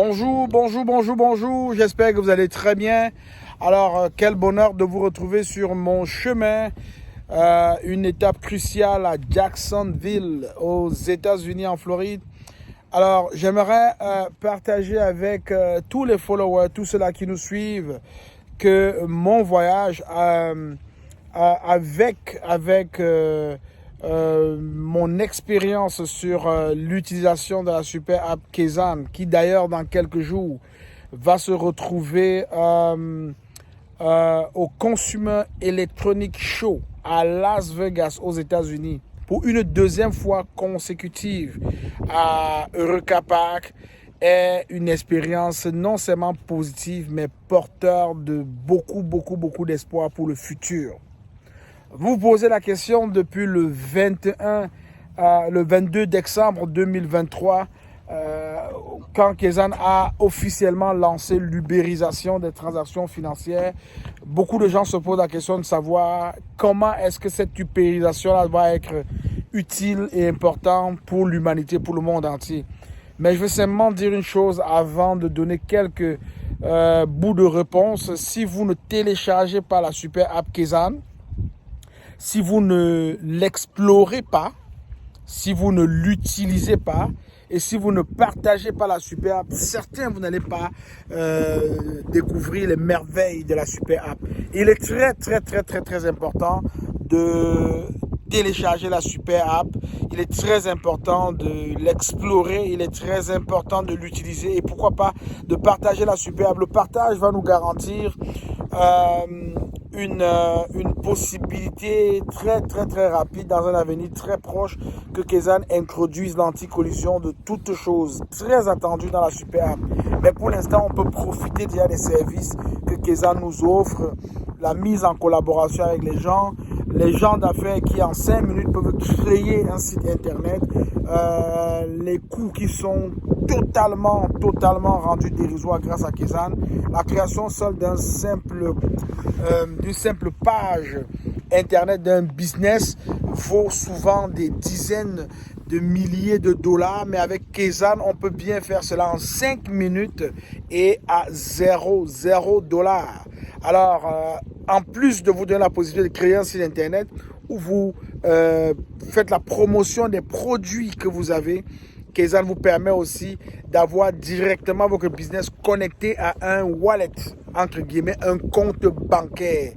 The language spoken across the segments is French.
Bonjour, bonjour, bonjour, bonjour. J'espère que vous allez très bien. Alors, quel bonheur de vous retrouver sur mon chemin. Une étape cruciale à Jacksonville, aux États-Unis, en Floride. Alors, j'aimerais partager avec tous les followers, tous ceux-là qui nous suivent, que mon voyage avec mon expérience sur l'utilisation de la super app Kezan, qui d'ailleurs dans quelques jours va se retrouver au Consumer Electronic Show à Las Vegas aux États-Unis pour une deuxième fois consécutive à Eureka Park, est une expérience non seulement positive mais porteur de beaucoup d'espoir pour le futur. Vous vous posez la question depuis le 22 décembre 2023, quand Kezan a officiellement lancé l'ubérisation des transactions financières. Beaucoup de gens se posent la question de savoir comment est-ce que cette ubérisation va être utile et importante pour l'humanité, pour le monde entier. Mais je veux simplement dire une chose avant de donner quelques bouts de réponse. Si vous ne téléchargez pas la super app Kezan, si vous ne l'explorez pas, si vous ne l'utilisez pas et si vous ne partagez pas la super app, certains vous n'allez pas découvrir les merveilles de la super app. Il est très important de télécharger la super app. Il est très important de l'explorer. Il est très important de l'utiliser et pourquoi pas de partager la super app. Le partage va nous garantir une possibilité très rapide dans un avenir très proche que Kezan introduise l'anti-collision de toutes choses très attendues dans la super app. Mais pour l'instant, on peut profiter déjà des services que Kezan nous offre, la mise en collaboration avec les gens d'affaires qui en 5 minutes peuvent créer un site internet, les coûts qui sont totalement rendus dérisoires grâce à Kezan, la création seule d'une simple page internet d'un business vaut souvent des dizaines de milliers de dollars, mais avec Kezan, on peut bien faire cela en 5 minutes et à 0 dollars. Alors, en plus de vous donner la possibilité de créer un site internet où vous faites la promotion des produits que vous avez, Kezan vous permet aussi d'avoir directement votre business connecté à un wallet, entre guillemets, un compte bancaire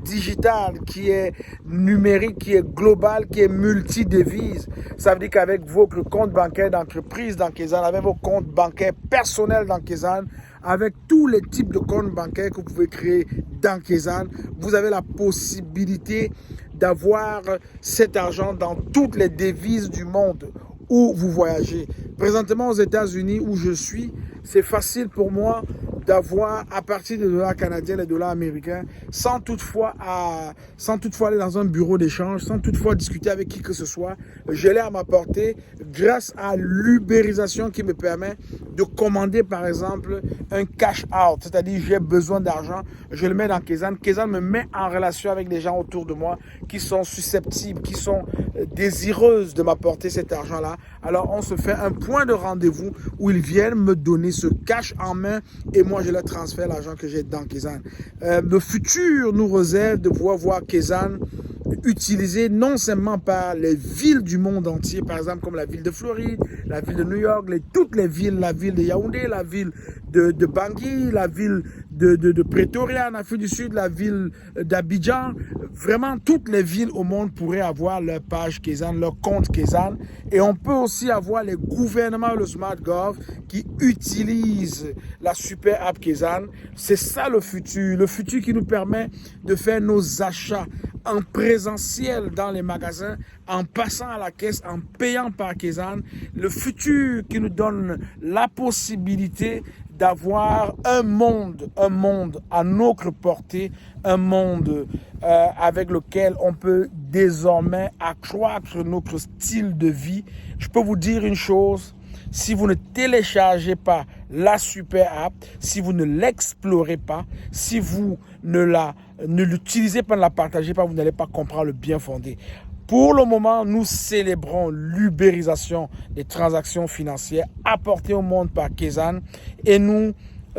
digital qui est numérique, qui est global, qui est multi-devise. Ça veut dire qu'avec votre compte bancaire d'entreprise dans Kezan, avec vos comptes bancaires personnels dans Kezan, avec tous les types de comptes bancaires que vous pouvez créer dans Kezan, vous avez la possibilité d'avoir cet argent dans toutes les devises du monde où vous voyagez. Présentement aux États-Unis où je suis, c'est facile pour moi d'avoir à partir des dollars canadiens, les dollars américains, sans toutefois aller dans un bureau d'échange, sans toutefois discuter avec qui que ce soit. Je l'ai à ma portée grâce à l'ubérisation qui me permet de commander par exemple un cash out, c'est-à-dire j'ai besoin d'argent, je le mets dans Kezan. Kezan me met en relation avec les gens autour de moi qui sont susceptibles, qui sont désireuses de m'apporter cet argent-là. Alors on se fait un point de rendez-vous où ils viennent me donner ce cash en main et moi je leur transfère l'argent que j'ai dans Kezan. Le futur nous réserve de pouvoir voir Kezan utilisé non seulement par les villes du monde entier, par exemple comme la ville de Floride, la ville de New York, toutes les villes, la ville de Yaoundé, la ville de Bangui, la ville de Pretoria en Afrique du Sud, la ville d'Abidjan. Vraiment, toutes les villes au monde pourraient avoir leur page Kezan, leur compte Kezan. Et on peut aussi avoir les gouvernements, le SmartGov, qui utilisent la super app Kezan. C'est ça le futur qui nous permet de faire nos achats en présentiel dans les magasins, en passant à la caisse, en payant par Kezan. Le futur qui nous donne la possibilité d'avoir un monde à notre portée, un monde avec lequel on peut désormais accroître notre style de vie. Je peux vous dire une chose, si vous ne téléchargez pas la super app, si vous ne l'explorez pas, si vous ne l'utilisez pas, ne la partagez pas, vous n'allez pas comprendre le bien fondé. Pour le moment, nous célébrons l'ubérisation des transactions financières apportées au monde par Kezan et nous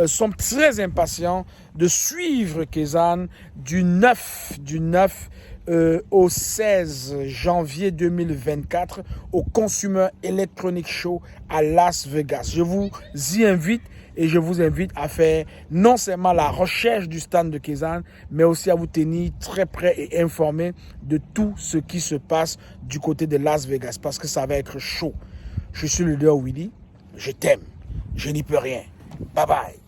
sommes très impatients de suivre Kezan du 9 au 16 janvier 2024 au Consumer Electronic Show à Las Vegas. Je vous y invite et je vous invite à faire non seulement la recherche du stand de Kezan, mais aussi à vous tenir très près et informé de tout ce qui se passe du côté de Las Vegas parce que ça va être chaud. Je suis le leader Willy, je t'aime, je n'y peux rien. Bye bye.